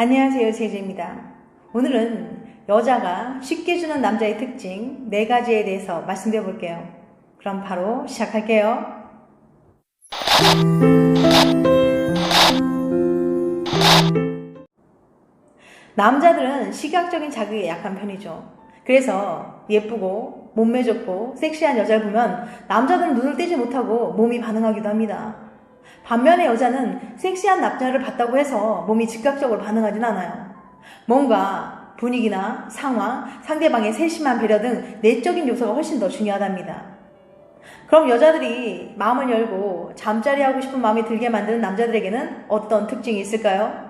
안녕하세요, 제주입니다. 오늘은 여자가 쉽게 주는 남자의 특징 4가지에 대해서 말씀드려 볼게요. 그럼 바로 시작할게요. 남자들은 시각적인 자극에 약한 편이죠. 그래서 예쁘고 몸매 좋고 섹시한 여자를 보면 남자들은 눈을 떼지 못하고 몸이 반응하기도 합니다. 반면에 여자는 섹시한 남자를 봤다고 해서 몸이 즉각적으로 반응하진 않아요. 뭔가 분위기나 상황, 상대방의 세심한 배려 등 내적인 요소가 훨씬 더 중요하답니다. 그럼 여자들이 마음을 열고 잠자리 하고 싶은 마음이 들게 만드는 남자들에게는 어떤 특징이 있을까요?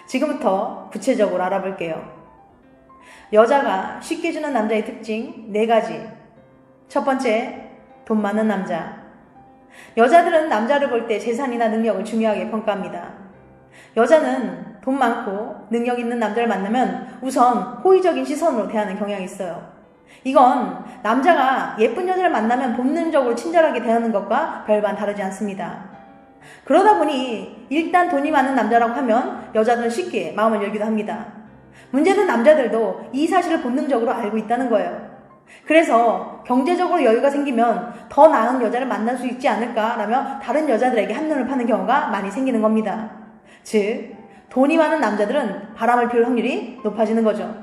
지금부터 구체적으로 알아볼게요. 여자가 쉽게 주는 남자의 특징 4가지. 첫 번째, 돈 많은 남자. 여자들은 남자를 볼 때 재산이나 능력을 중요하게 평가합니다. 여자는 돈 많고 능력 있는 남자를 만나면 우선 호의적인 시선으로 대하는 경향이 있어요. 이건 남자가 예쁜 여자를 만나면 본능적으로 친절하게 대하는 것과 별반 다르지 않습니다. 그러다 보니 일단 돈이 많은 남자라고 하면 여자들은 쉽게 마음을 열기도 합니다. 문제는 남자들도 이 사실을 본능적으로 알고 있다는 거예요. 그래서 경제적으로 여유가 생기면 더 나은 여자를 만날 수 있지 않을까라며 다른 여자들에게 한눈을 파는 경우가 많이 생기는 겁니다. 즉, 돈이 많은 남자들은 바람을 피울 확률이 높아지는 거죠.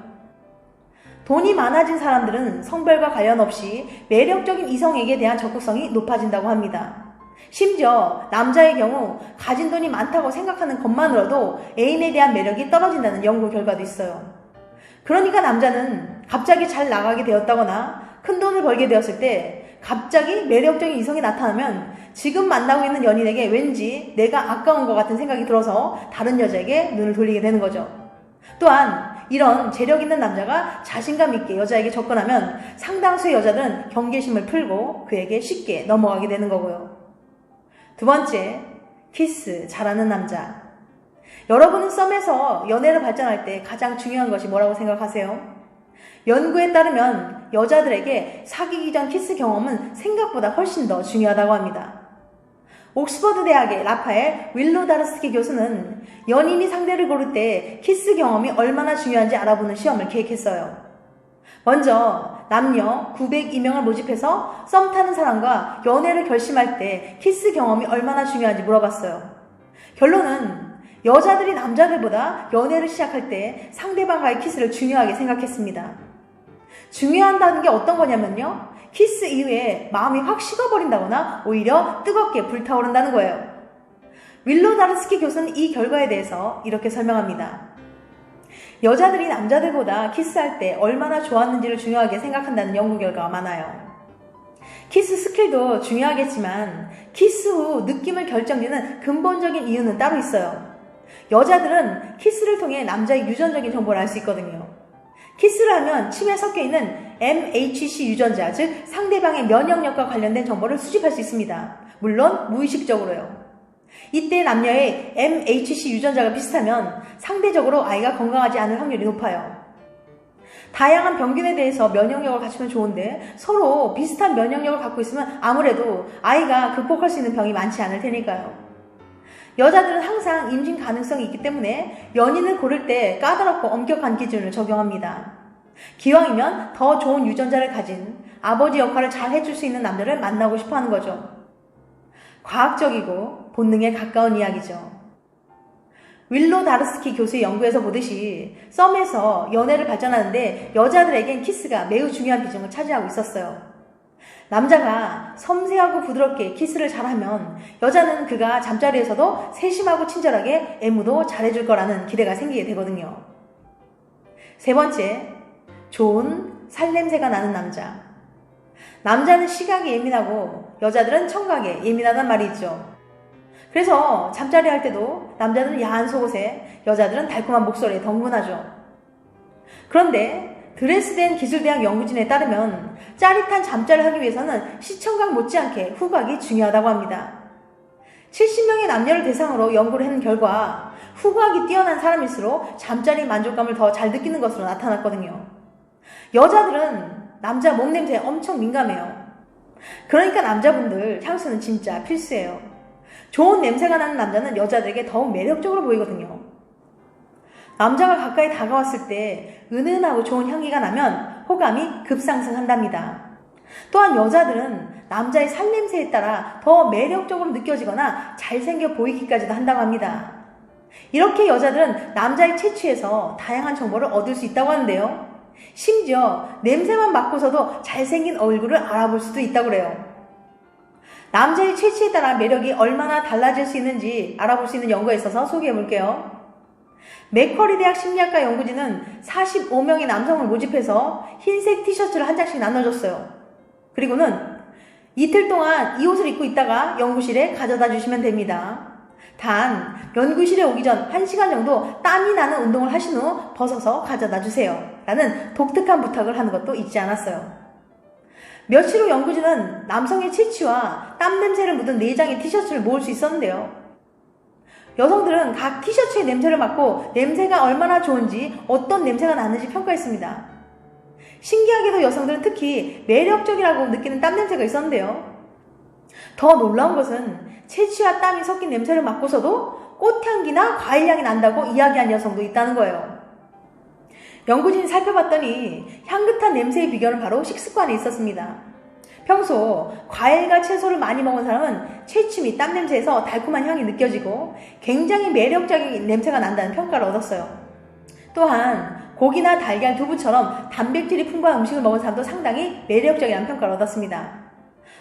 돈이 많아진 사람들은 성별과 관련 없이 매력적인 이성에게 대한 적극성이 높아진다고 합니다. 심지어 남자의 경우 가진 돈이 많다고 생각하는 것만으로도 애인에 대한 매력이 떨어진다는 연구 결과도 있어요. 그러니까 남자는 갑자기 잘 나가게 되었다거나 큰 돈을 벌게 되었을 때 갑자기 매력적인 이성이 나타나면 지금 만나고 있는 연인에게 왠지 내가 아까운 것 같은 생각이 들어서 다른 여자에게 눈을 돌리게 되는 거죠. 또한 이런 재력 있는 남자가 자신감 있게 여자에게 접근하면 상당수의 여자들은 경계심을 풀고 그에게 쉽게 넘어가게 되는 거고요. 두 번째, 키스 잘하는 남자. 여러분은 썸에서 연애를 발전할 때 가장 중요한 것이 뭐라고 생각하세요? 연구에 따르면 여자들에게 사귀기 전 키스 경험은 생각보다 훨씬 더 중요하다고 합니다. 옥스퍼드 대학의 라파엘 윌로다르스키 교수는 연인이 상대를 고를 때 키스 경험이 얼마나 중요한지 알아보는 시험을 계획했어요. 먼저 남녀 902명을 모집해서 썸 타는 사람과 연애를 결심할 때 키스 경험이 얼마나 중요한지 물어봤어요. 결론은 여자들이 남자들보다 연애를 시작할 때 상대방과의 키스를 중요하게 생각했습니다. 중요하다는 게 어떤 거냐면요. 키스 이후에 마음이 확 식어버린다거나 오히려 뜨겁게 불타오른다는 거예요. 윌로다르스키 교수는 이 결과에 대해서 이렇게 설명합니다. 여자들이 남자들보다 키스할 때 얼마나 좋았는지를 중요하게 생각한다는 연구 결과가 많아요. 키스 스킬도 중요하겠지만 키스 후 느낌을 결정짓는 근본적인 이유는 따로 있어요. 여자들은 키스를 통해 남자의 유전적인 정보를 알 수 있거든요. 키스를 하면 침에 섞여있는 MHC 유전자, 즉 상대방의 면역력과 관련된 정보를 수집할 수 있습니다. 물론 무의식적으로요. 이때 남녀의 MHC 유전자가 비슷하면 상대적으로 아이가 건강하지 않을 확률이 높아요. 다양한 병균에 대해서 면역력을 갖추면 좋은데 서로 비슷한 면역력을 갖고 있으면 아무래도 아이가 극복할 수 있는 병이 많지 않을 테니까요. 여자들은 항상 임신 가능성이 있기 때문에 연인을 고를 때 까다롭고 엄격한 기준을 적용합니다. 기왕이면 더 좋은 유전자를 가진 아버지 역할을 잘 해줄 수 있는 남자를 만나고 싶어 하는 거죠. 과학적이고 본능에 가까운 이야기죠. 윌로다르스키 교수의 연구에서 보듯이 썸에서 연애를 발전하는데 여자들에겐 키스가 매우 중요한 비중을 차지하고 있었어요. 남자가 섬세하고 부드럽게 키스를 잘하면 여자는 그가 잠자리에서도 세심하고 친절하게 애무도 잘해줄 거라는 기대가 생기게 되거든요. 세 번째, 좋은 살냄새가 나는 남자. 남자는 시각이 예민하고 여자들은 청각에 예민하단 말이 있죠. 그래서 잠자리 할 때도 남자들은 야한 속옷에 여자들은 달콤한 목소리에 덩근하죠. 그런데 드레스덴 기술대학 연구진에 따르면 짜릿한 잠자리를 하기 위해서는 시청각 못지않게 후각이 중요하다고 합니다. 70명의 남녀를 대상으로 연구를 한 결과 후각이 뛰어난 사람일수록 잠자리 만족감을 더 잘 느끼는 것으로 나타났거든요. 여자들은 남자 몸냄새에 엄청 민감해요. 그러니까 남자분들 향수는 진짜 필수예요. 좋은 냄새가 나는 남자는 여자들에게 더욱 매력적으로 보이거든요. 남자가 가까이 다가왔을 때 은은하고 좋은 향기가 나면 호감이 급상승한답니다. 또한 여자들은 남자의 살냄새에 따라 더 매력적으로 느껴지거나 잘생겨 보이기까지도 한다고 합니다. 이렇게 여자들은 남자의 체취에서 다양한 정보를 얻을 수 있다고 하는데요. 심지어 냄새만 맡고서도 잘생긴 얼굴을 알아볼 수도 있다고 그래요. 남자의 체취에 따라 매력이 얼마나 달라질 수 있는지 알아볼 수 있는 연구가 있어서 소개해 볼게요. 맥쿼리 대학 심리학과 연구진은 45명의 남성을 모집해서 흰색 티셔츠를 한 장씩 나눠줬어요. 그리고는 이틀 동안 이 옷을 입고 있다가 연구실에 가져다 주시면 됩니다. 단 연구실에 오기 전 1시간 정도 땀이 나는 운동을 하신 후 벗어서 가져다 주세요 라는 독특한 부탁을 하는 것도 잊지 않았어요. 며칠 후 연구진은 남성의 체취와 땀 냄새를 묻은 4장의 티셔츠를 모을 수 있었는데요. 여성들은 각 티셔츠의 냄새를 맡고 냄새가 얼마나 좋은지 어떤 냄새가 나는지 평가했습니다. 신기하게도 여성들은 특히 매력적이라고 느끼는 땀 냄새가 있었는데요. 더 놀라운 것은 체취와 땀이 섞인 냄새를 맡고서도 꽃향기나 과일향이 난다고 이야기한 여성도 있다는 거예요. 연구진이 살펴봤더니 향긋한 냄새의 비결은 바로 식습관에 있었습니다. 평소 과일과 채소를 많이 먹은 사람은 체취 및 땀 냄새에서 달콤한 향이 느껴지고 굉장히 매력적인 냄새가 난다는 평가를 얻었어요. 또한 고기나 달걀, 두부처럼 단백질이 풍부한 음식을 먹은 사람도 상당히 매력적이라는 평가를 얻었습니다.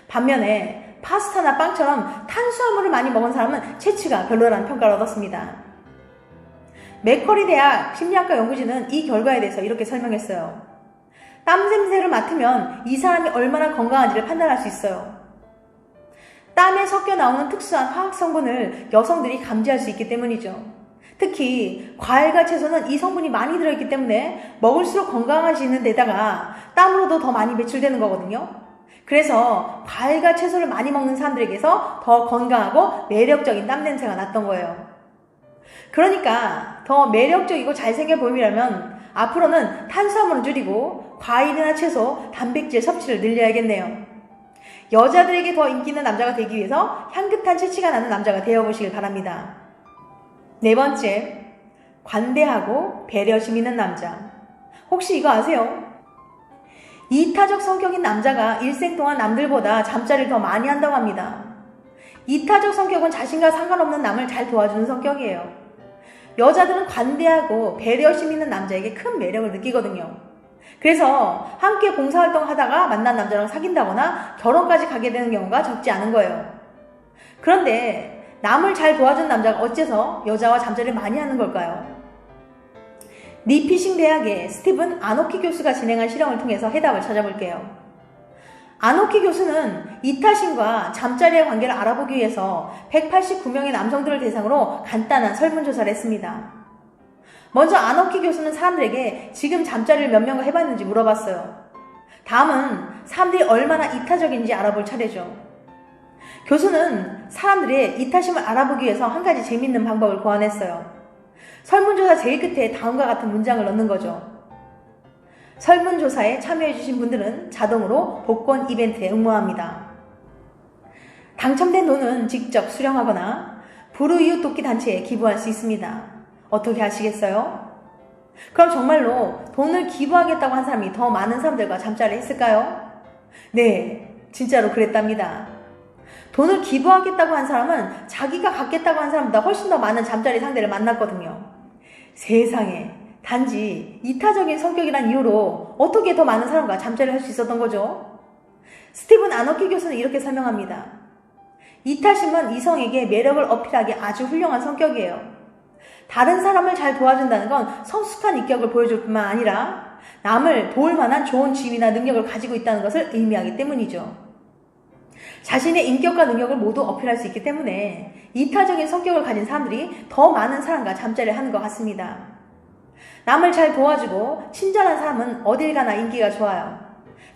반면에 파스타나 빵처럼 탄수화물을 많이 먹은 사람은 체취가 별로라는 평가를 얻었습니다. 맥쿼리 대학 심리학과 연구진은 이 결과에 대해서 이렇게 설명했어요. 땀 냄새를 맡으면 이 사람이 얼마나 건강한지를 판단할 수 있어요. 땀에 섞여 나오는 특수한 화학 성분을 여성들이 감지할 수 있기 때문이죠. 특히 과일과 채소는 이 성분이 많이 들어있기 때문에 먹을수록 건강해지는 데다가 땀으로도 더 많이 배출되는 거거든요. 그래서 과일과 채소를 많이 먹는 사람들에게서 더 건강하고 매력적인 땀 냄새가 났던 거예요. 그러니까 더 매력적이고 잘생겨 보이려면 앞으로는 탄수화물을 줄이고 과일이나 채소, 단백질 섭취를 늘려야겠네요. 여자들에게 더 인기 있는 남자가 되기 위해서 향긋한 체취가 나는 남자가 되어보시길 바랍니다. 4번째, 관대하고 배려심 있는 남자. 혹시 이거 아세요? 이타적 성격인 남자가 일생 동안 남들보다 잠자리를 더 많이 한다고 합니다. 이타적 성격은 자신과 상관없는 남을 잘 도와주는 성격이에요. 여자들은 관대하고 배려심 있는 남자에게 큰 매력을 느끼거든요. 그래서 함께 봉사활동 하다가 만난 남자랑 사귄다거나 결혼까지 가게 되는 경우가 적지 않은 거예요. 그런데 남을 잘 도와준 남자가 어째서 여자와 잠자리를 많이 하는 걸까요? 니피싱 대학의 스티븐 아노키 교수가 진행한 실험을 통해서 해답을 찾아볼게요. 아노키 교수는 이타심과 잠자리의 관계를 알아보기 위해서 189명의 남성들을 대상으로 간단한 설문조사를 했습니다. 먼저 아노키 교수는 사람들에게 지금 잠자리를 몇 명과 해봤는지 물어봤어요. 다음은 사람들이 얼마나 이타적인지 알아볼 차례죠. 교수는 사람들의 이타심을 알아보기 위해서 한 가지 재밌는 방법을 고안했어요. 설문조사 제일 끝에 다음과 같은 문장을 넣는 거죠. 설문조사에 참여해주신 분들은 자동으로 복권 이벤트에 응모합니다. 당첨된 돈은 직접 수령하거나 불우이웃 돕기 단체에 기부할 수 있습니다. 어떻게 하시겠어요? 그럼 정말로 돈을 기부하겠다고 한 사람이 더 많은 사람들과 잠자리를 했을까요? 네, 진짜로 그랬답니다. 돈을 기부하겠다고 한 사람은 자기가 갖겠다고 한 사람보다 훨씬 더 많은 잠자리 상대를 만났거든요. 세상에, 단지 이타적인 성격이란 이유로 어떻게 더 많은 사람과 잠자리를 할 수 있었던 거죠? 스티븐 아노키 교수는 이렇게 설명합니다. 이타심은 이성에게 매력을 어필하기 아주 훌륭한 성격이에요. 다른 사람을 잘 도와준다는 건 성숙한 인격을 보여줄 뿐만 아니라 남을 도울 만한 좋은 지위나 능력을 가지고 있다는 것을 의미하기 때문이죠. 자신의 인격과 능력을 모두 어필할 수 있기 때문에 이타적인 성격을 가진 사람들이 더 많은 사람과 잠자리를 하는 것 같습니다. 남을 잘 도와주고 친절한 사람은 어딜 가나 인기가 좋아요.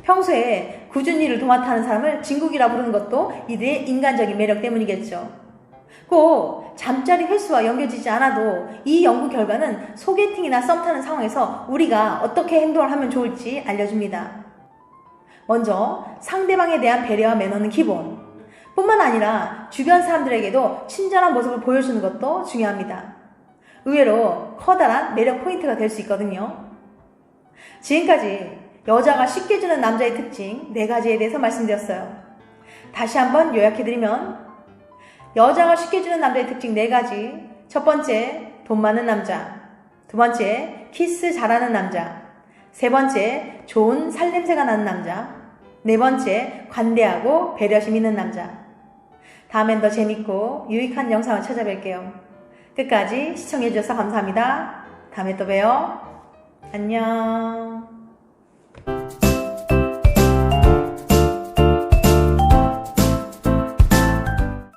평소에 꾸준히 일을 도맡아하는 사람을 진국이라 부르는 것도 이들의 인간적인 매력 때문이겠죠. 꼭 잠자리 횟수와 연결되지 않아도 이 연구 결과는 소개팅이나 썸 타는 상황에서 우리가 어떻게 행동을 하면 좋을지 알려줍니다. 먼저 상대방에 대한 배려와 매너는 기본. 뿐만 아니라 주변 사람들에게도 친절한 모습을 보여주는 것도 중요합니다. 의외로 커다란 매력 포인트가 될 수 있거든요. 지금까지 여자가 쉽게 주는 남자의 특징 4가지에 대해서 말씀드렸어요. 다시 한번 요약해드리면 여자가 쉽게 주는 남자의 특징 4가지. 첫 번째, 돈 많은 남자. 두 번째, 키스 잘하는 남자. 세 번째, 좋은 살냄새가 나는 남자. 네 번째, 관대하고 배려심 있는 남자. 다음엔 더 재밌고 유익한 영상을 찾아뵐게요. 끝까지 시청해주셔서 감사합니다. 다음에 또 봬요. 안녕.